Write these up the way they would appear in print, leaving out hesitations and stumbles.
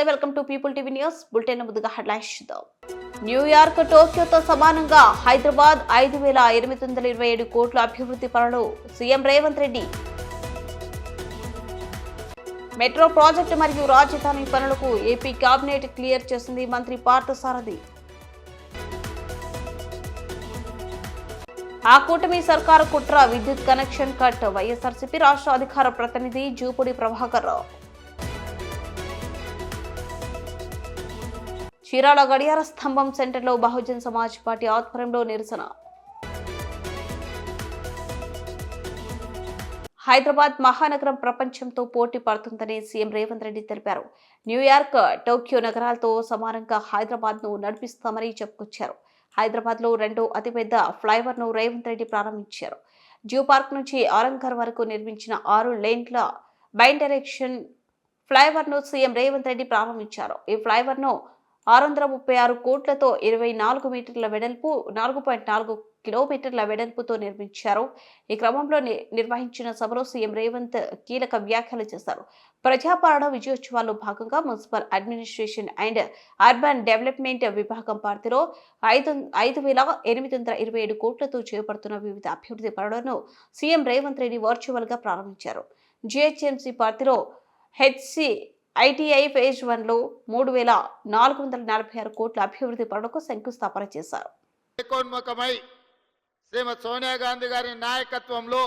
నమస్తే welcome to people TV news bulletin ముందుగా headlines చూద్దాం. న్యూయార్క్ టోక్యోతో సమానంగా హైదరాబాద్ 5,827 కోట్ల అభివృద్ధి పనులు CM Revanth Reddy. Metro project మరియు రాజధాని పనులకు ఏపీ కేబినెట్ క్లియర్ చేసింది మంత్రి పార్థసారథి. ఆ కూటమి సర్కారు కుట్ర విద్యుత్ కనెక్షన్ కట్ వైఎస్ఆర్సీపీ రాష్ట్ర అధికార ప్రతినిధి జూపూడి ప్రభాకర్ రావు. చీరాల గడియార స్తంభం సెంటర్లో బహుజన్ సమాజ్ పార్టీ ఆధ్వర్యంలో నిరసన. హైదరాబాద్ మహానగరం ప్రపంచంతో పోటీ పడుతుందని సీఎం రేవంత్ రెడ్డి తెలిపారు. న్యూయార్క్, టోక్యో నగరాలతో సమానంగా హైదరాబాద్ ను నడిపిస్తామని చెప్పుకొచ్చారు. హైదరాబాద్ లో రెండో అతిపెద్ద ఫ్లైఓవర్ ను రేవంత్ రెడ్డి ప్రారంభించారు. జూ పార్క్ నుంచి ఆరంఘర్ వరకు నిర్మించిన 6 లేన్ల బై డైరెక్షన్ ఫ్లైఓవర్ ను సీఎం రేవంత్ రెడ్డి ప్రారంభించారు. ఈ ఫ్లైఓవర్ ను 636 కోట్లతో 24 మీటర్ల వెడల్పు, 4.4 కిలోమీటర్ల వెడల్పుతో నిర్మించారు. ఈ క్రమంలో నిర్వహించిన సభలో సీఎం రేవంత్ కీలక వ్యాఖ్యలు చేశారు. ప్రజాపాలన విజయోత్సవాల్లో భాగంగా municipal administration and urban development విభాగం పరిధిలో 5,827 కోట్లతో చేపడుతున్న వివిధ అభివృద్ధి పనులను సీఎం రేవంత్ రెడ్డి వర్చువల్ గా ప్రారంభించారు. జిహెచ్ఎంసీ పరిధిలో ఐటీఐ ఫేజ్ 1 లో 3,446 కోట్ల అభివృద్ధి పనులకు శంకుస్థాపన చేశారు. శ్రీమతి సోనియా గాంధీ గారి నాయకత్వంలో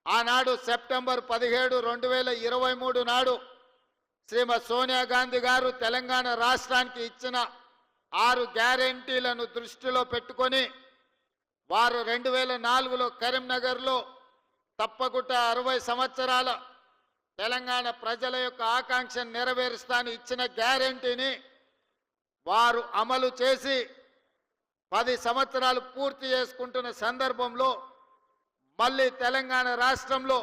ఆనాడు సెప్టెంబర్ 17, 2023 నాడు శ్రీమతి సోనియా గాంధీ గారు తెలంగాణ రాష్ట్రానికి ఇచ్చిన 6 గ్యారెంటీలను దృష్టిలో పెట్టుకొని వారు 2004లో కరీంనగర్లో తప్పకుండా 60 సంవత్సరాల తెలంగాణ ప్రజల యొక్క ఆకాంక్షను నెరవేరుస్తాను ఇచ్చిన గ్యారెంటీని వారు అమలు చేసి 10 సంవత్సరాలు పూర్తి చేసుకుంటున్న సందర్భంలో మళ్ళీ తెలంగాణ రాష్ట్రంలో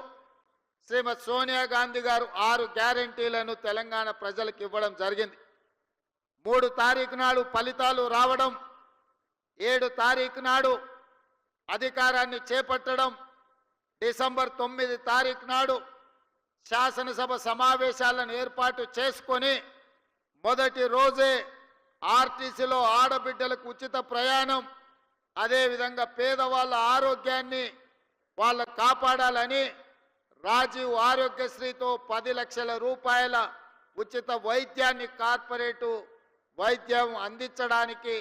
శ్రీమతి సోనియా గాంధీ గారు 6 గ్యారెంటీలను తెలంగాణ ప్రజలకు ఇవ్వడం జరిగింది. 3 తారీఖు నాడు ఫలితాలు రావడం, 7 తారీఖు నాడు అధికారాన్ని చేపట్టడం, డిసెంబర్ 9 తారీఖు నాడు శాసనసభ సమావేశాలను ఏర్పాటు చేసుకొని మొదటి రోజే ఆర్టీసీలో ఆడబిడ్డలకు ఉచిత ప్రయాణం, అదేవిధంగా పేదవాళ్ళ ఆరోగ్యాన్ని వాళ్ళ కాపాడాలని రాజీవ్ ఆరోగ్యశ్రీతో 10 లక్షల రూపాయల ఉచిత వైద్యాన్ని కార్పొరేటు వైద్యం అందించడానికి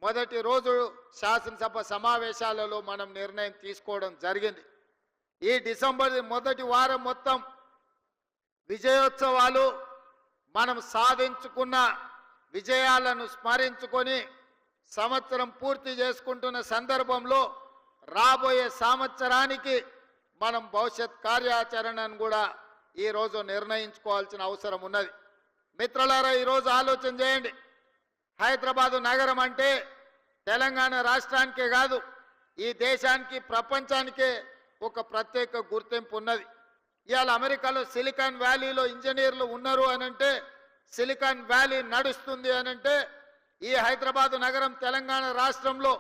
మొదటి రోజు శాసనసభ సమావేశాలలో మనం నిర్ణయం తీసుకోవడం జరిగింది. ఈ డిసెంబర్ మొదటి వారం మొత్తం విజయోత్సవాలు, మనం సాధించుకున్న విజయాలను స్మరించుకొని సంవత్సరం పూర్తి చేసుకుంటున్న సందర్భంలో రాబోయే సంవత్సరానికి మనం భవిష్యత్ కార్యాచరణను కూడా ఈరోజు నిర్ణయించుకోవాల్సిన అవసరం ఉన్నది. మిత్రులారా, ఈరోజు ఆలోచన చేయండి. హైదరాబాదు నగరం అంటే తెలంగాణ రాష్ట్రానికే కాదు, ఈ దేశానికి, ప్రపంచానికే ఒక ప్రత్యేక గుర్తింపు ఉన్నది. ఇవాళ అమెరికాలో సిలికాన్ వ్యాలీలో ఇంజనీర్లు ఉన్నారు అనంటే, సిలికాన్ వ్యాలీ నడుస్తుంది అనంటే, ఈ హైదరాబాదు నగరం తెలంగాణ రాష్ట్రంలో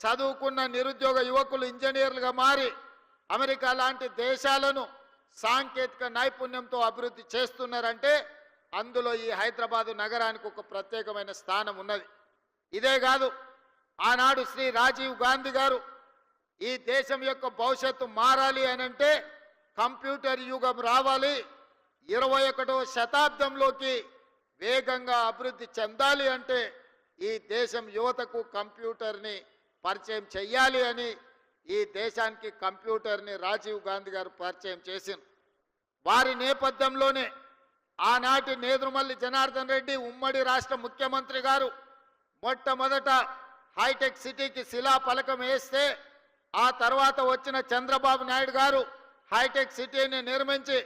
చదువుకున్న నిరుద్యోగ యువకులు ఇంజనీర్లుగా మారి అమెరికా లాంటి దేశాలను సాంకేతిక నైపుణ్యంతో అభివృద్ధి చేస్తున్నారంటే అందులో ఈ హైదరాబాదు నగరానికి ఒక ప్రత్యేకమైన స్థానం ఉన్నది. ఇదే కాదు, ఆనాడు శ్రీ రాజీవ్ గాంధీ గారు ఈ దేశం యొక్క భవిష్యత్తు మారాలి అనంటే కంప్యూటర్ యుగం రావాలి, 21వ శతాబ్దంలోకి వేగంగా అభివృద్ధి చెందాలి అంటే ఈ దేశం యువతకు కంప్యూటర్ని పరిచయం చెయ్యాలి అని ఈ దేశానికి కంప్యూటర్ని రాజీవ్ గాంధీ గారు పరిచయం చేసింది. వారి నేపథ్యంలోనే ఆనాటి నేదురుమల్లి జనార్దన్ రెడ్డి ఉమ్మడి రాష్ట్ర ముఖ్యమంత్రి గారు మొట్టమొదట హైటెక్ సిటీకి శిలాఫలకం వేస్తే, ఆ తర్వాత వచ్చిన చంద్రబాబు నాయుడు గారు హైటెక్ సిటీని నిర్మించి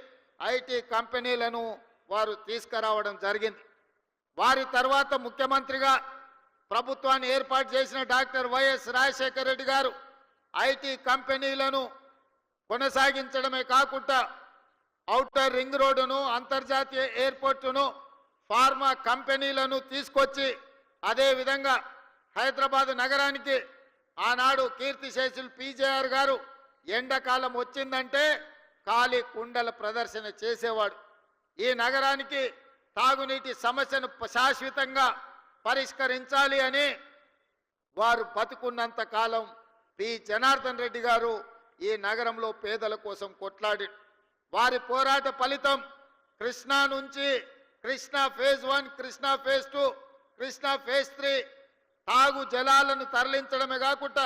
ఐటీ కంపెనీలను వారు తీసుకురావడం జరిగింది. వారి తర్వాత ముఖ్యమంత్రిగా ప్రభుత్వాన్ని ఏర్పాటు చేసిన డాక్టర్ వైఎస్ రాజశేఖర రెడ్డి గారు ఐటీ కంపెనీలను కొనసాగించడమే కాకుండా ఔటర్ రింగ్ రోడ్డును, అంతర్జాతీయ ఎయిర్పోర్టును, ఫార్మా కంపెనీలను తీసుకొచ్చి అదేవిధంగా హైదరాబాద్ నగరానికి ఆనాడు కీర్తిశేషులు పీజేఆర్ గారు ఎండాకాలం వచ్చిందంటే ఖాళీ కుండల ప్రదర్శన చేసేవాడు. ఈ నగరానికి తాగునీటి సమస్యను శాశ్వతంగా పరిష్కరించాలి అని వారు బతుకున్నంత కాలం పి జనార్దన్ రెడ్డి గారు ఈ నగరంలో పేదల కోసం కొట్లాడి వారి పోరాట ఫలితం కృష్ణా నుంచి Krishna phase 1, Krishna phase 2, Krishna phase 3 తాగు జలాలను తరలించడమే కాకుండా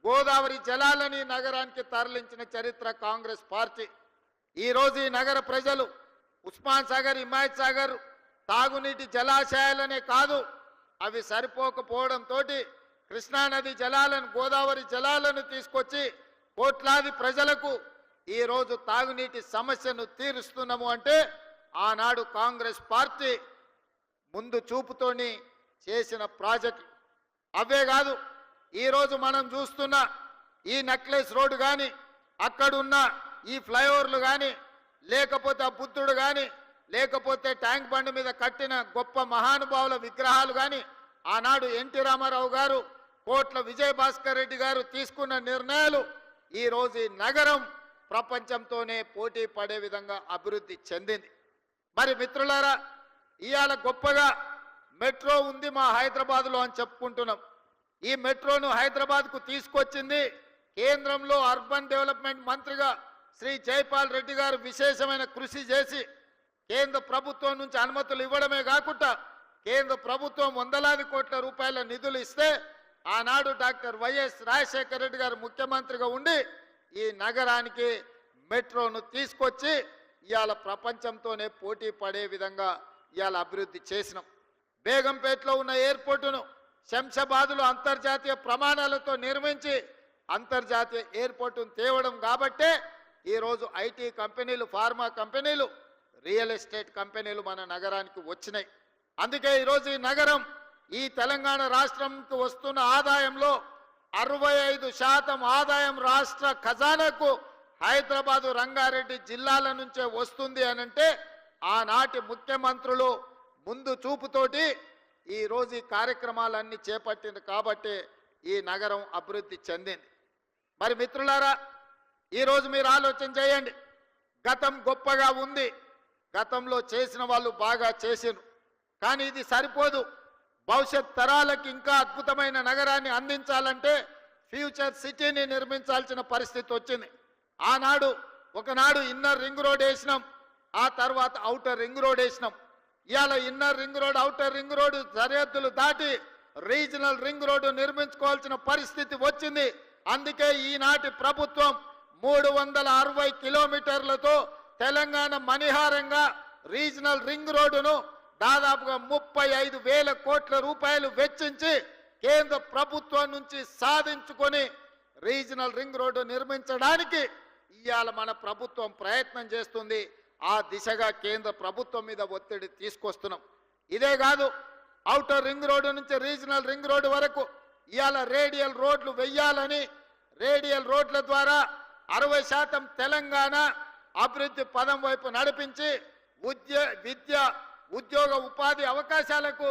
గోదావరి జలాలని నగరానికి తరలించిన చరిత్ర కాంగ్రెస్ పార్టీ. ఈరోజు ఈ నగర ప్రజలు ఉస్మాన్ సాగర్, హిమాయత్ సాగర్ తాగునీటి జలాశయాలనే కాదు, అవి సరిపోకపోవడంతో కృష్ణానది జలాలను, గోదావరి జలాలను తీసుకొచ్చి కోట్లాది ప్రజలకు ఈరోజు తాగునీటి సమస్యను తీరుస్తున్నాము అంటే ఆనాడు కాంగ్రెస్ పార్టీ ముందు చూపుతోని చేసిన ప్రాజెక్టు. అవే కాదు, ఈరోజు మనం చూస్తున్న ఈ నెక్లెస్ రోడ్డు కానీ, అక్కడున్న ఈ ఫ్లైఓవర్లు కానీ, లేకపోతే ఆ బుద్ధుడు కానీ, లేకపోతే ట్యాంక్ బండ్ మీద కట్టిన గొప్ప మహానుభావుల విగ్రహాలు కానీ, ఆనాడు ఎన్టీ రామారావు గారు, కోట్ల విజయభాస్కర్ రెడ్డి గారు తీసుకున్న నిర్ణయాలు ఈరోజు ఈ నగరం ప్రపంచంతోనే పోటీ పడే విధంగా అభివృద్ధి చెందింది. మరి మిత్రులారా, ఇవాళ గొప్పగా మెట్రో ఉంది మా హైదరాబాద్లో అని చెప్పుకుంటున్నాం. ఈ మెట్రోను హైదరాబాద్కు తీసుకొచ్చింది కేంద్రంలో అర్బన్ డెవలప్మెంట్ మంత్రిగా శ్రీ జైపాల్ రెడ్డి గారు విశేషమైన కృషి చేసి కేంద్ర ప్రభుత్వం నుంచి అనుమతులు ఇవ్వడమే కాకుండా కేంద్ర ప్రభుత్వం వందలాది కోట్ల రూపాయల నిధులు ఇస్తే ఆనాడు డాక్టర్ వైఎస్ రాజశేఖర రెడ్డి గారు ముఖ్యమంత్రిగా ఉండి ఈ నగరానికి మెట్రోను తీసుకొచ్చి ఇవాళ ప్రపంచంతోనే పోటీ పడే విధంగా ఇవాళ అభివృద్ధి చేసినాం. బేగంపేటలో ఉన్న ఎయిర్పోర్టును శంషాబాద్లో అంతర్జాతీయ ప్రమాణాలతో నిర్మించి అంతర్జాతీయ ఎయిర్పోర్టును తేవడం కాబట్టే ఈరోజు ఐటీ కంపెనీలు, ఫార్మా కంపెనీలు, రియల్ ఎస్టేట్ కంపెనీలు మన నగరానికి వచ్చినాయి. అందుకే ఈరోజు ఈ నగరం ఈ తెలంగాణ రాష్ట్రంకి వస్తున్న ఆదాయంలో 65% ఆదాయం రాష్ట్ర ఖజానాకు హైదరాబాదు, రంగారెడ్డి జిల్లాల నుంచే వస్తుంది అనంటే ఆనాటి ముఖ్యమంత్రులు ముందు చూపుతోటి ఈరోజు ఈ కార్యక్రమాలన్నీ చేపట్టింది కాబట్టి ఈ నగరం అభివృద్ధి చెందింది. మరి మిత్రులారా, ఈరోజు మీరు ఆలోచన చేయండి. గతం గొప్పగా ఉంది, గతంలో చేసిన వాళ్ళు బాగా చేసిరు, కానీ ఇది సరిపోదు. భవిష్యత్ తరాలకు ఇంకా అద్భుతమైన నగరాన్ని అందించాలంటే ఫ్యూచర్ సిటీని నిర్మించాల్సిన పరిస్థితి వచ్చింది. ఆనాడు ఒకనాడు ఇన్నర్ రింగ్ రోడ్ వేసినాం, ఆ తర్వాత ఔటర్ రింగ్ రోడ్ వేసినాం. ఇవాళ inner ring road, outer ring road సరిహద్దులు దాటి రీజనల్ రింగ్ రోడ్డు నిర్మించుకోవాల్సిన పరిస్థితి వచ్చింది. అందుకే ఈనాటి ప్రభుత్వం 360 కిలోమీటర్లతో తెలంగాణ మణిహారంగా రీజనల్ రింగ్ రోడ్డును దాదాపుగా 35,000 కోట్ల రూపాయలు వెచ్చించి కేంద్ర ప్రభుత్వం నుంచి సాధించుకొని రీజనల్ రింగ్ రోడ్డు నిర్మించడానికి ఇవాళ మన ప్రభుత్వం ప్రయత్నం చేస్తుంది. ఆ దిశగా కేంద్ర ప్రభుత్వం మీద ఒత్తిడి తీసుకొస్తున్నాం. ఇదే కాదు, ఔటర్ రింగ్ రోడ్డు నుంచి రీజనల్ రింగ్ రోడ్డు వరకు ఇవాళ రేడియల్ రోడ్లు వెయ్యాలని, రేడియల్ రోడ్ల ద్వారా 60% తెలంగాణ అభివృద్ధి పదం వైపు నడిపించి విద్య, ఉద్యోగ, ఉపాధి అవకాశాలకు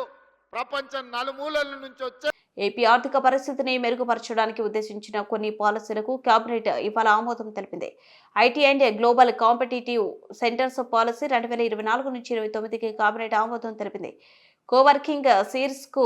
ప్రపంచం నలుమూలల నుంచి వచ్చే ఏపీ ఆర్థిక పరిస్థితిని మెరుగుపరచడానికి ఉద్దేశించిన కొన్ని పాలసీలకు కేబినెట్ ఇవాళ ఆమోదం తెలిపింది. IT and global competitive centres policy 2024 నుంచి 29కి కేబినెట్ ఆమోదం తెలిపింది. కోవర్కింగ్ సిరీస్ కు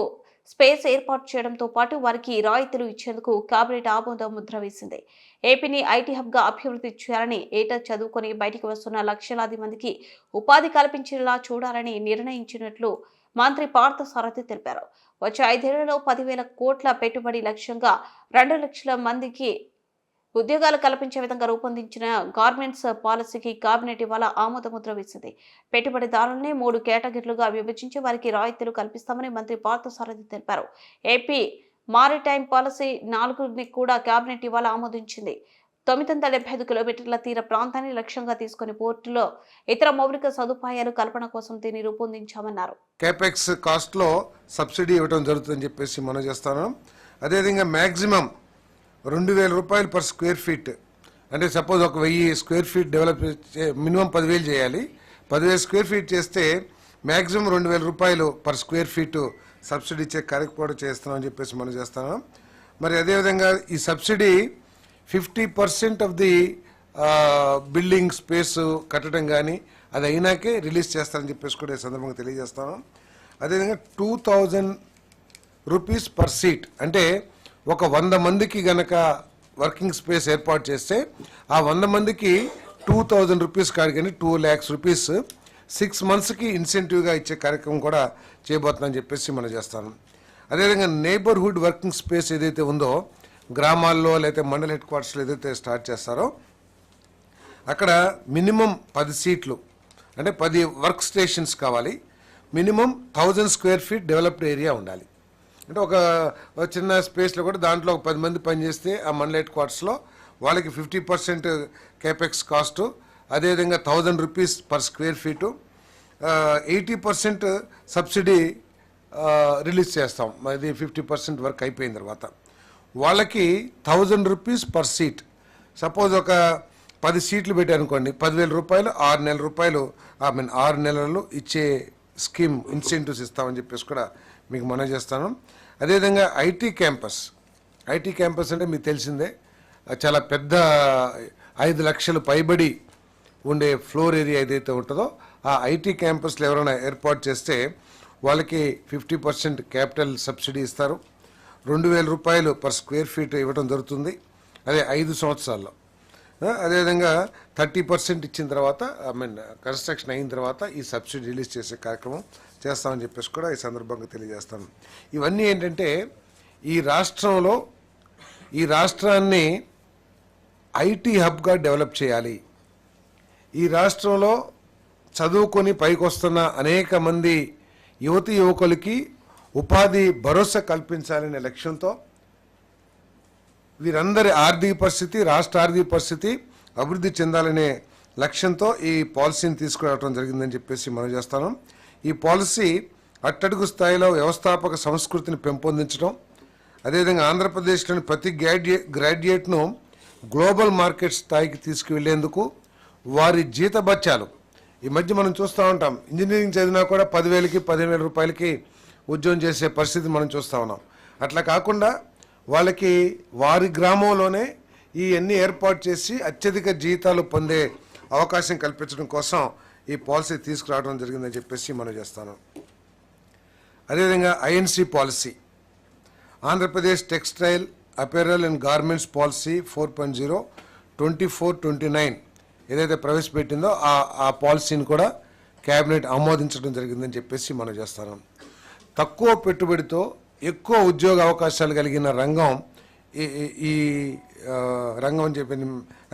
స్పేస్ ఏర్పాటు చేయడంతో పాటు వారికి రాయితీలు ఇచ్చేందుకు కేబినెట్ ఆమోదం ముద్ర వేసింది. ఏపీని ఐటీ హబ్ గా అభివృద్ధి చేయాలని, ఏటా చదువుకొని బయటికి వస్తున్న లక్షలాది మందికి ఉపాధి కల్పించేలా చూడాలని నిర్ణయించినట్లు మంత్రి పార్థసారథి తెలిపారు. వచ్చే 5 ఏళ్లలో 10,000 కోట్ల పెట్టుబడి లక్ష్యంగా 2 లక్షల మందికి ఉద్యోగాలు కల్పించే విధంగా రూపొందించిన గార్మెంట్స్ పాలసీకి కేబినెట్ ఇవాళ ఆమోద ముద్ర వేసింది. పెట్టుబడిదారులని 3 కేటగిరీలుగా విభజించి వారికి రాయితీలు కల్పిస్తామని మంత్రి పార్థసారథి తెలిపారు. ఏపీ మారిటైమ్ పాలసీ 4ని కూడా కేబినెట్ ఇవాళ ఆమోదించింది. 975 కిలోమీటర్ల తీర ప్రాంతాన్ని లక్ష్యంగా తీసుకుని పోర్టులో ఇతర మౌలిక సదుపాయాలు కల్పన కోసం దీన్ని రూపొందించామన్నారు. కేపెక్స్ కాస్ట్ లో సబ్సిడీ ఇవ్వడం జరుగుతుందని చెప్పేసి మనం చేస్తాను. అదేవిధంగా మాక్సిమం 2,000 రూపాయలు పర్ స్క్వేర్ ఫీట్, అంటే సపోజ్ ఒక 1000 స్క్వేర్ ఫీట్ డెవలప్ మినిమం 10,000 చేయాలి. 10,000 స్క్వేర్ ఫీట్ చేస్తే మాక్సిమం 2,000 రూపాయలు పర్ స్క్వేర్ ఫీట్ సబ్సిడీ ఇచ్చే కార్యక్రమం చేస్తున్నామని చెప్పేసి మనం చేస్తాను. మరి అదేవిధంగా ఈ subsidy 50% of the building space కట్టడం కానీ, అది అయినాకే రిలీజ్ చేస్తారని చెప్పేసి కూడా ఈ సందర్భంగా తెలియజేస్తాను. అదేవిధంగా 2000 రూపీస్ పర్ సీట్, అంటే ఒక 100 మందికి గనక వర్కింగ్ స్పేస్ ఏర్పాటు చేస్తే ఆ 100 మందికి 2000 రూపీస్ కాడికని 2 lakhs రూపీస్ 6 monthsకి ఇన్సెంటివ్గా ఇచ్చే కార్యక్రమం కూడా చేయబోతుందని చెప్పేసి మనం చేస్తాను. అదేవిధంగా నైబర్హుడ్ వర్కింగ్ స్పేస్ ఏదైతే ఉందో గ్రామాల్లో లేకపోతే మండల హెడ్ క్వార్టర్స్లో ఏదైతే స్టార్ట్ చేస్తారో అక్కడ మినిమం 10 సీట్లు అంటే 10 వర్క్ స్టేషన్స్ కావాలి. Minimum 1000 square feet developed area ఉండాలి. అంటే ఒక చిన్న స్పేస్లో కూడా దాంట్లో ఒక 10 మంది పనిచేస్తే ఆ మండల హెడ్ క్వార్టర్స్లో వాళ్ళకి 50% కేపెక్స్ కాస్టు, అదేవిధంగా 1000 rupees per square feet, 80% subsidy release చేస్తాం. అది 50% వర్క్ అయిపోయిన తర్వాత వాళ్ళకి 1000 రూపీస్ పర్ సీట్. సపోజ్ ఒక 10 సీట్లు పెట్టారనుకోండి, 10,000 రూపాయలు 6 నెలల రూపాయలు 6 నెలలు ఇచ్చే స్కీమ్ ఇన్సెంటివ్స్ ఇస్తామని చెప్పేసి కూడా మీకు మనం చేస్తాను. అదేవిధంగా ఐటీ క్యాంపస్ అంటే మీకు తెలిసిందే, చాలా పెద్ద 5 లక్షలు పైబడి ఉండే ఫ్లోర్ ఏరియా ఏదైతే ఉంటుందో ఆ ఐటీ క్యాంపస్లో ఎవరైనా ఏర్పాటు చేస్తే వాళ్ళకి 50% క్యాపిటల్ సబ్సిడీ ఇస్తారు. 2,000 రూపాయలు పర్ స్క్వేర్ ఫీట్ ఇవ్వడం జరుగుతుంది. అదే 5 సంవత్సరాల్లో. అదేవిధంగా 30% ఇచ్చిన తర్వాత కన్స్ట్రక్షన్ అయిన తర్వాత ఈ సబ్సిడీ రిలీజ్ చేసే కార్యక్రమం చేస్తామని చెప్పేసి కూడా ఈ సందర్భంగా తెలియజేస్తాను. ఇవన్నీ ఏంటంటే ఈ రాష్ట్రాన్ని ఐటీ హబ్గా డెవలప్ చేయాలి. ఈ రాష్ట్రంలో చదువుకొని పైకి వస్తున్న అనేక మంది యువకులకి ఉపాధి భరోసా కల్పించాలనే లక్ష్యంతో వీరందరి రాష్ట్ర ఆర్థిక పరిస్థితి అభివృద్ధి చెందాలనే లక్ష్యంతో ఈ పాలసీని తీసుకురావడం జరిగిందని చెప్పేసి మనం చేస్తాను. ఈ పాలసీ అట్టడుగు స్థాయిలో వ్యవస్థాపక సంస్కృతిని పెంపొందించడం, అదేవిధంగా ఆంధ్రప్రదేశ్లోని ప్రతి గ్రాడ్యుయేట్ను గ్లోబల్ మార్కెట్ స్థాయికి తీసుకువెళ్లేందుకు వారి జీతభత్యాలు, ఈ మధ్య మనం చూస్తూ ఉంటాం, ఇంజనీరింగ్ చదివినా కూడా 10,000కి 15,000 రూపాయలకి ఉద్యోగం చేసే పరిస్థితి మనం చూస్తూ ఉన్నాం. అట్లా కాకుండా వాళ్ళకి వారి గ్రామంలోనే ఇవన్నీ ఏర్పాటు చేసి అత్యధిక జీతాలు పొందే అవకాశం కల్పించడం కోసం ఈ పాలసీ తీసుకురావడం జరిగిందని చెప్పేసి మనం చేస్తాను. అదేవిధంగా INC policy, Andhra Pradesh textile apparel and garments policy 4.0 2429 ఏదైతే ప్రవేశపెట్టిందో ఆ పాలసీని కూడా కేబినెట్ ఆమోదించడం జరిగిందని చెప్పేసి మనం చేస్తాను. తక్కువ పెట్టుబడితో ఎక్కువ ఉద్యోగ అవకాశాలు కలిగిన రంగం ఈ రంగం అని చెప్పి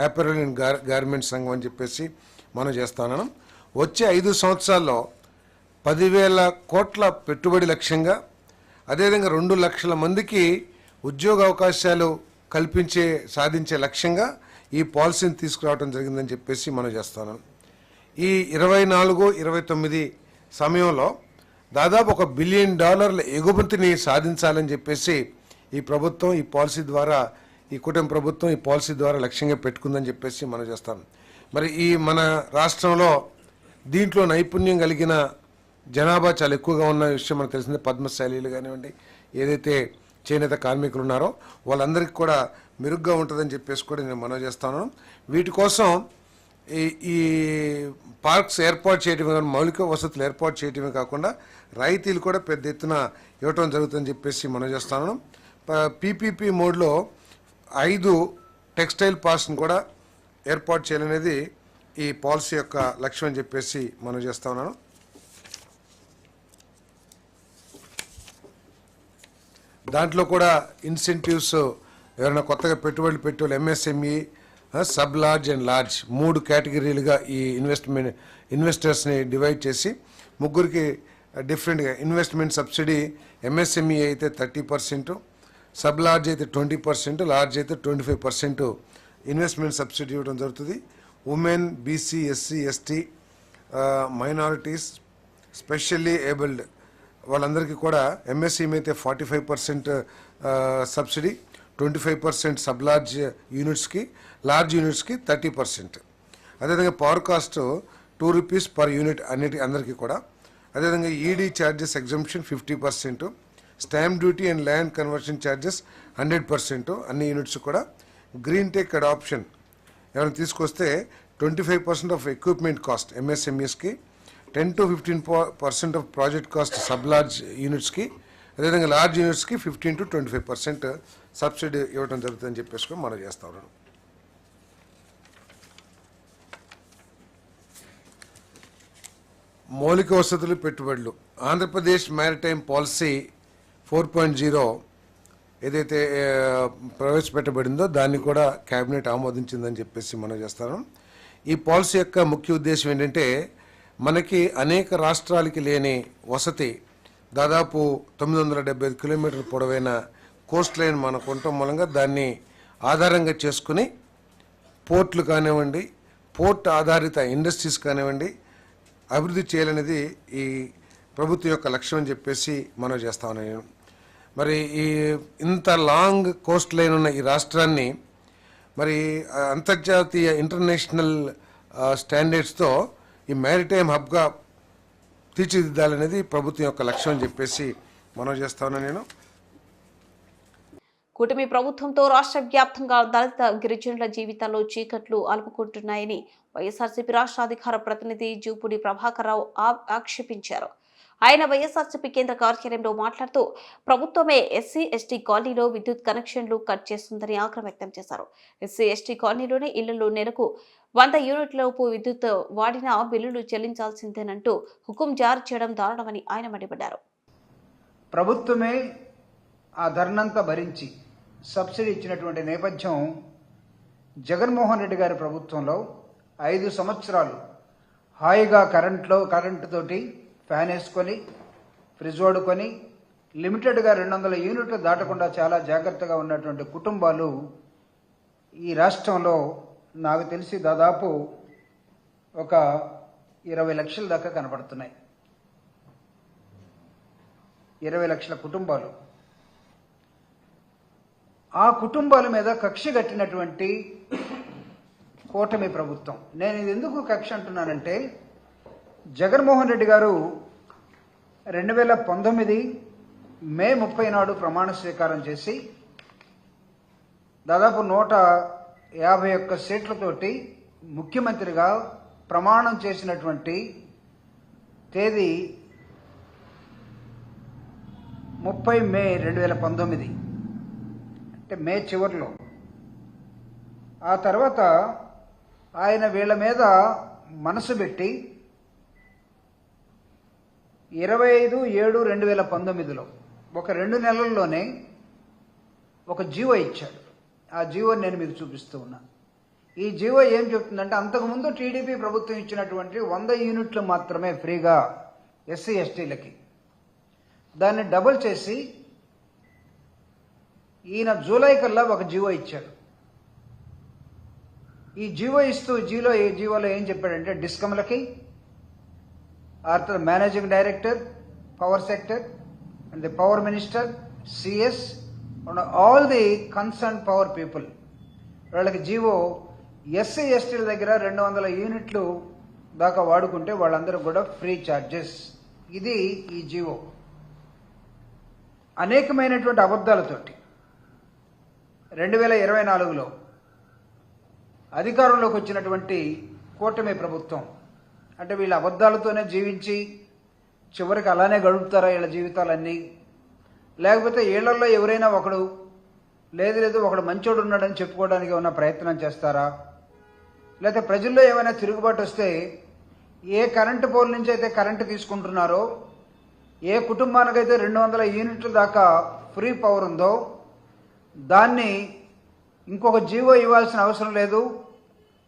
అపెరల్ అండ్ గార్మెంట్స్ రంగం అని చెప్పేసి మనం చేస్తాను. వచ్చే 5 సంవత్సరాల్లో 10,000 కోట్ల పెట్టుబడి లక్ష్యంగా, అదేవిధంగా 2 లక్షల మందికి ఉద్యోగ అవకాశాలు సాధించే లక్ష్యంగా ఈ పాలసీని తీసుకురావడం జరిగిందని చెప్పేసి మనం చేస్తాను. ఈ 24-29 సమయంలో దాదాపు $1 బిలియన్ ఎగుమతిని సాధించాలని చెప్పేసి ఈ కూటమి ప్రభుత్వం ఈ పాలసీ ద్వారా లక్ష్యంగా పెట్టుకుందని చెప్పేసి మనం చేస్తాం. మరి ఈ మన రాష్ట్రంలో దీంట్లో నైపుణ్యం కలిగిన జనాభా చాలా ఎక్కువగా ఉన్న విషయం మనకు తెలిసిందే. పద్మశాలీలు కానివ్వండి, ఏదైతే చేనేత కార్మికులు ఉన్నారో వాళ్ళందరికీ కూడా మెరుగ్గా ఉంటుందని చెప్పేసి కూడా నేను మనవి చేస్తాను. వీటి కోసం ఈ పార్క్స్ ఏర్పాటు చేయడమే, మౌలిక వసతులు ఏర్పాటు చేయడమే కాకుండా రాయితీలు కూడా పెద్ద ఎత్తున ఇవ్వటం జరుగుతుందని చెప్పేసి మనం చేస్తాను. పీపీపీ మోడ్లో 5 టెక్స్టైల్ పార్క్స్ని కూడా ఏర్పాటు చేయాలనేది ఈ పాలసీ యొక్క లక్ష్యం అని చెప్పేసి మనం చేస్తా ఉన్నాను. దాంట్లో కూడా ఇన్సెంటివ్స్ ఎవరైనా కొత్తగా పెట్టుబడులు పెట్టే MSME, sub large and large 3 కేటగిరీలుగా ఈ ఇన్వెస్టర్స్ని డివైడ్ చేసి ముగ్గురికి డిఫరెంట్గా ఇన్వెస్ట్మెంట్ సబ్సిడీ ఎంఎస్ఎంఈ అయితే 30%, సబ్ లార్జ్ అయితే 20%, లార్జ్ అయితే 25% ఇన్వెస్ట్మెంట్ సబ్సిడీ ఇవ్వడం జరుగుతుంది. Women, BC, SC, ST, minorities, specially abled వాళ్ళందరికీ కూడా ఎంఎస్ఎంఈ అయితే 45% సబ్సిడీ, 25% సబ్ లార్జ్ యూనిట్స్కి, లార్జ్ యూనిట్స్కి 30%. అదేవిధంగా పవర్ కాస్ట్ ₹2 పర్ యూనిట్ అందరికీ కూడా. అదేవిధంగా ED charges exemption 50%, stamp duty and land conversion charges 100% అన్ని యూనిట్స్ కూడా. గ్రీన్ టెక్ అడాప్షన్ ఎవరైనా తీసుకొస్తే 25% ఆఫ్ ఎక్విప్మెంట్ కాస్ట్ ఎంఎస్ఎంఈస్కి, 10 to 15% of project cost sub large యూనిట్స్కి, అదేవిధంగా లార్జ్ యూనిట్స్కి 15 to 25% సబ్సిడీ ఇవ్వడం జరుగుతుందని చెప్పేసి మనం చేస్తా ఉన్నాం. మౌలిక వసతులు పెట్టుబడులు ఆంధ్రప్రదేశ్ మ్యారిటైమ్ పాలసీ 4.0 ఏదైతే ప్రవేశపెట్టబడిందో దాన్ని కూడా కేబినెట్ ఆమోదించిందని చెప్పేసి మనం చేస్తాను. ఈ పాలసీ యొక్క ముఖ్య ఉద్దేశం ఏంటంటే మనకి అనేక రాష్ట్రాలకి లేని వసతి, దాదాపు 975 కిలోమీటర్ల పొడవైన కోస్ట్ లైన్ మనకు ఉండటం మూలంగా దాన్ని ఆధారంగా చేసుకుని పోర్ట్లు కానివ్వండి, పోర్ట్ ఆధారిత ఇండస్ట్రీస్ కానివ్వండి అభివృద్ధి చేయాలనేది ఈ ప్రభుత్వం యొక్క లక్ష్యం అని చెప్పేసి మనం చేస్తాను. నేను మరి ఈ ఇంత లాంగ్ కోస్ట్ లైన్ ఉన్న ఈ రాష్ట్రాన్ని మరి అంతర్జాతీయ ఇంటర్నేషనల్ స్టాండర్డ్స్తో ఈ మ్యారిటైమ్ హబ్గా తీర్చిదిద్దాలనేది ప్రభుత్వం యొక్క లక్ష్యం అని చెప్పేసి మనం చేస్తాను. నేను కూటమి ప్రభుత్వంతో రాష్ట్ర వ్యాప్తంగా దళిత గిరిజనుల జీవితాల్లో చీకట్లు అలుపుకుంటున్నాయని వైఎస్ఆర్సీపీ రాష్ట్ర అధికార ప్రతినిధి జూపూడి ప్రభాకర్ రావు ఆక్షేపించారు. ఆయన వైఎస్ఆర్సీపీ కేంద్ర కార్యాలయంలో మాట్లాడుతూ ప్రభుత్వమే ఎస్సీ ఎస్టీ కాలనీలో విద్యుత్ కనెక్షన్లు కట్ చేస్తుందని ఆగ్రహం వ్యక్తం చేశారు. ఎస్సీ ఎస్టీ కాలనీలోని ఇళ్లలో నెలకు 100 యూనిట్లలోపు విద్యుత్ వాడినా బిల్లులు చెల్లించాల్సిందేనంటూ హుకుం జారీ చేయడం దారుణమని ఆయన మండిపడ్డారు. ప్రభుత్వమే ఆ ధర్నంతా భరించి సబ్సిడీ ఇచ్చినటువంటి నేపథ్యం జగన్మోహన్ రెడ్డి గారి ప్రభుత్వంలో 5 సంవత్సరాలు హాయిగా కరెంటుతోటి ఫ్యాన్ వేసుకొని ఫ్రిడ్జ్ వాడుకొని లిమిటెడ్గా 200 యూనిట్లు దాటకుండా చాలా జాగ్రత్తగా ఉన్నటువంటి కుటుంబాలు ఈ రాష్ట్రంలో నాకు తెలిసి దాదాపు ఒక 20 లక్షల దాకా కనపడుతున్నాయి. 20 లక్షల కుటుంబాలు. ఆ కుటుంబాల మీద కక్ష కట్టినటువంటి కూటమి ప్రభుత్వం. నేను ఇది ఎందుకు కక్ష అంటున్నానంటే జగన్మోహన్ రెడ్డి గారు 2019 మే 30 నాడు ప్రమాణ స్వీకారం చేసి దాదాపు 151 సీట్లతోటి ముఖ్యమంత్రిగా ప్రమాణం చేసినటువంటి తేదీ 30 మే 2019, అంటే మే చివరిలో. ఆ తర్వాత ఆయన వీళ్ళ మీద మనసు పెట్టి 25/7/2019లో ఒక 2 నెలల్లోనే ఒక జీవో ఇచ్చాడు. ఆ జీవోని నేను మీకు చూపిస్తూ ఉన్నాను. ఈ జీవో ఏం చెప్తుందంటే అంతకుముందు టీడీపీ ప్రభుత్వం ఇచ్చినటువంటి 100 యూనిట్లు మాత్రమే ఫ్రీగా ఎస్సీ ఎస్టీలకి, దాన్ని డబుల్ చేసి ఈయన జూలై కల్లా ఒక జీవో ఇచ్చాడు. ఈ జీవో ఇస్తూ జీవోలో ఏం చెప్పాడంటే డిస్కమ్లకి or managing director power sector and the power minister CS and all the concern power people వాళ్ళకి జీవో ఎస్సీ ఎస్టీల దగ్గర 200 యూనిట్లు దాకా వాడుకుంటే వాళ్ళందరూ కూడా ఫ్రీ ఛార్జెస్. ఇది ఈ జీవో. అనేకమైనటువంటి అబద్ధాలతోటి 2024లో అధికారంలోకి వచ్చినటువంటి కూటమి ప్రభుత్వం, అంటే వీళ్ళ అబద్ధాలతోనే జీవించి చివరికి అలానే గడుపుతారా వీళ్ళ జీవితాలన్నీ? లేకపోతే వీళ్ళల్లో ఎవరైనా ఒకడు లేదు ఒకడు మంచోడు ఉన్నాడని చెప్పుకోవడానికి ఏమైనా ప్రయత్నం చేస్తారా? లేకపోతే ప్రజల్లో ఏమైనా తిరుగుబాటు వస్తే ఏ కరెంటు పోల్ నుంచి అయితే కరెంటు తీసుకుంటున్నారో, ఏ కుటుంబానికైతే 200 యూనిట్ల దాకా ఫ్రీ పవర్ ఉందో దాన్ని ఇంకొక జీవో ఇవ్వాల్సిన అవసరం లేదు,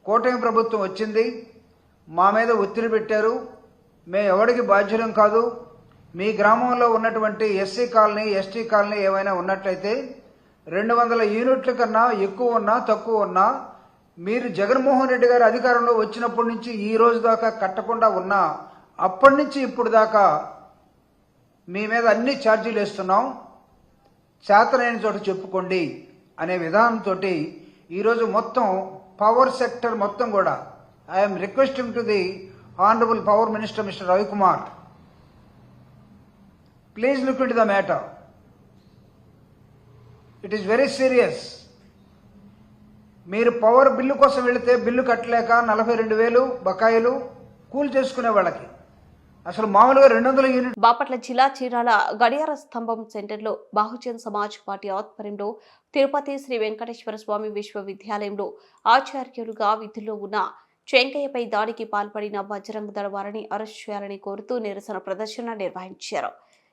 కూటమి ప్రభుత్వం వచ్చింది, మా మీద ఒత్తిడి పెట్టారు, మేము ఎవరికి బాధ్యులం కాదు, మీ గ్రామంలో ఉన్నటువంటి ఎస్సీ కాలనీ ఎస్టీ కాలనీ ఏమైనా ఉన్నట్లయితే 200 యూనిట్ల కన్నా ఎక్కువ ఉన్నా తక్కువ ఉన్నా మీరు జగన్మోహన్ రెడ్డి గారు అధికారంలో వచ్చినప్పటి నుంచి ఈ రోజు దాకా కట్టకుండా ఉన్నా అప్పటి నుంచి ఇప్పుడు దాకా మీ మీద అన్ని ఛార్జీలు వేస్తున్నాం, చేతనైన చోట చెప్పుకోండి అనే విధానంతో ఈరోజు మొత్తం పవర్ సెక్టర్ మొత్తం కూడా I'm requesting to the honourable power minister mister Ravikumar, please look in to the matter. It is very serious. మీరు పవర్ బిల్లు కోసం వెళితే బిల్లు కట్టలేక 42,000 బకాయిలు కూలి చేసుకునే వాళ్ళకి అసలు మామూలుగా 200 యూనిట్. బాపట్ల జిల్లా చీరాల గడియార స్తంభం సెంటర్లో బహుజన్ సమాజ్ పార్టీ ఆధ్వర్యంలో తిరుపతి శ్రీ వెంకటేశ్వర స్వామి విశ్వవిద్యాలయంలో ఆచార్యులుగా విధుల్లో ఉన్న చెంకయ్యపై దాడికి పాల్పడిన బజరంగ్ దళ వారిని అరెస్ట్ చేయాలని కోరుతూ నిరసన ప్రదర్శన నిర్వహించారు.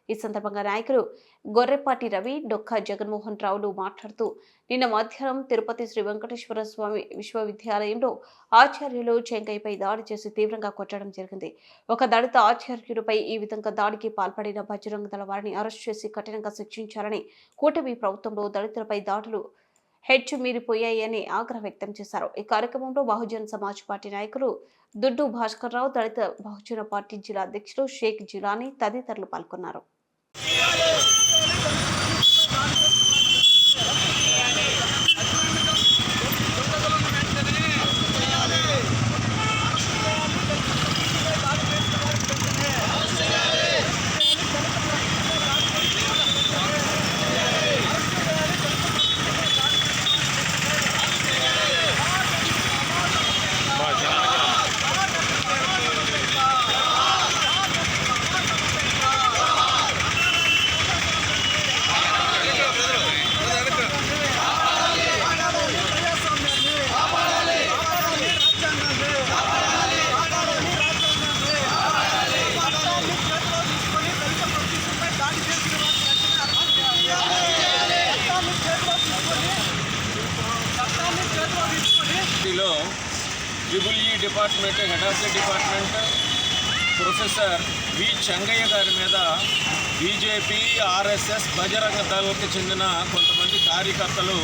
ఈ సందర్భంగా నాయకులు గొర్రెపాటి రవి, డొక్క జగన్మోహన్ రావులు మాట్లాడుతూ నిన్న మధ్యాహ్నం తిరుపతి శ్రీ వెంకటేశ్వర స్వామి విశ్వవిద్యాలయంలో ఆచార్యులు చెంకయ్యపై దాడి చేసి తీవ్రంగా కొట్టడం జరిగింది. ఒక దళిత ఆచార్యుడిపై ఈ విధంగా దాడికి పాల్పడిన బజరంగ్ దళ వారిని అరెస్ట్ చేసి కఠినంగా శిక్షించాలని, కూటమి ప్రభుత్వంలో దళితులపై దాడులు హెచ్చు మీరిపోయాయని ఆగ్రహం వ్యక్తం చేశారు. ఈ కార్యక్రమంలో బహుజన్ సమాజ్ పార్టీ నాయకులు దుడ్డు భాస్కర్ రావు, దళిత బహుజన పార్టీ జిల్లా అధ్యక్షులు షేక్ జిలానీ తదితరులు పాల్గొన్నారు. Triple E department head of the department professor V Chengaiah గారి మీద బీజేపీ, ఆర్ఎస్ఎస్, బజరంగ దళకు చెందిన కొంతమంది కార్యకర్తలు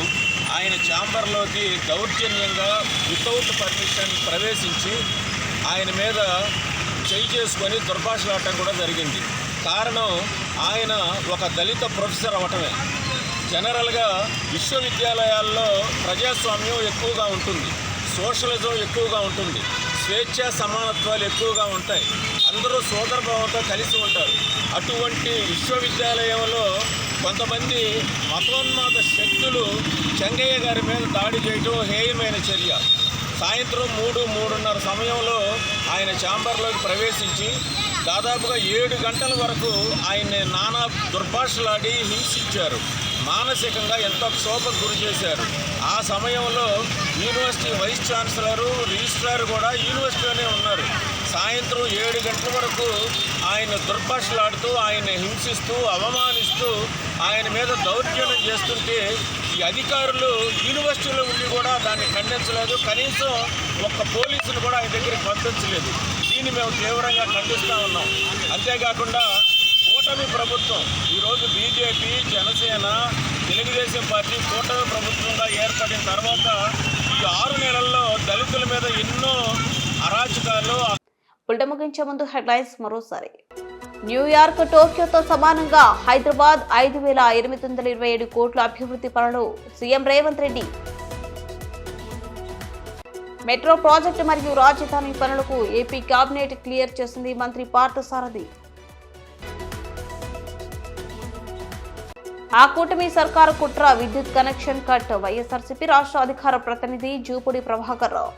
ఆయన ఛాంబర్లోకి దౌర్జన్యంగా వితౌట్ పర్మిషన్ ప్రవేశించి ఆయన మీద చేయి చేసుకొని దుర్భాషలాడటం కూడా జరిగింది. కారణం ఆయన ఒక దళిత ప్రొఫెసర్ అవటమే. జనరల్గా విశ్వవిద్యాలయాల్లో ప్రజాస్వామ్యం ఎక్కువగా ఉంటుంది, సోషలిజం ఎక్కువగా ఉంటుంది, స్వేచ్ఛ సమానత్వాలు ఎక్కువగా ఉంటాయి, అందరూ సోదరభావంతో కలిసి ఉంటారు. అటువంటి విశ్వవిద్యాలయంలో కొంతమంది మతోన్మాద శక్తులు చెంగయ్య గారి మీద దాడి చేయడం హేయమైన చర్య. సాయంత్రం 3-3:30 సమయంలో ఆయన ఛాంబర్లోకి ప్రవేశించి దాదాపుగా 7 గంటల వరకు ఆయన్ని నానా దుర్భాషలాడి హింసించారు. మానసికంగా ఎంతో క్షోభకు గురి చేశారు. ఆ సమయంలో యూనివర్సిటీ వైస్ ఛాన్సలరు, రిజిస్ట్రార్ కూడా యూనివర్సిటీలోనే ఉన్నారు. సాయంత్రం 7 గంటల వరకు ఆయన దుర్భాషలాడుతూ, ఆయన హింసిస్తూ, అవమానిస్తూ, ఆయన మీద దౌర్జన్యం చేస్తుంటే ఈ అధికారులు యూనివర్సిటీలో ఉండి కూడా దాన్ని ఖండించలేదు. కనీసం ఒక్క పోలీసులు కూడా ఆయన దగ్గరికి పంపించలేదు. దీన్ని మేము తీవ్రంగా ఖండిస్తూ ఉన్నాం. అంతేకాకుండా కూటమి ప్రభుత్వం ఈరోజు బీజేపీ, జనసేన, తెలుగుదేశం పార్టీ కూటమి ప్రభుత్వంగా ఏర్పడిన తర్వాత ఈ 6 నెలల్లో దళితుల మీద ఎన్నో అరాచకాలు. బులెటిన్ ముగించే ముందు హెడ్లైన్స్ మరోసారి. న్యూయార్క్, టోక్యోతో సమానంగా హైదరాబాద్ 5,827 కోట్ల అభివృద్ధి పనులు CM Revanth Reddy. Metro project మరియు రాజధాని పనులకు ఏపీ కేబినెట్ క్లియర్ చేసింది మంత్రి పార్థసారథి. ఆ కూటమి సర్కారు కుట్ర, విద్యుత్ కనెక్షన్ కట్. వైఎస్ఆర్సీపీ రాష్ట్ర అధికార ప్రతినిధి జూపూడి ప్రభాకర్ రావు.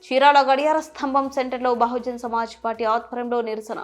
చీరాల గడియార స్తంభం సెంటర్లో బహుజన్ సమాజ్ పార్టీ ఆధ్వర్యంలో నిరసన.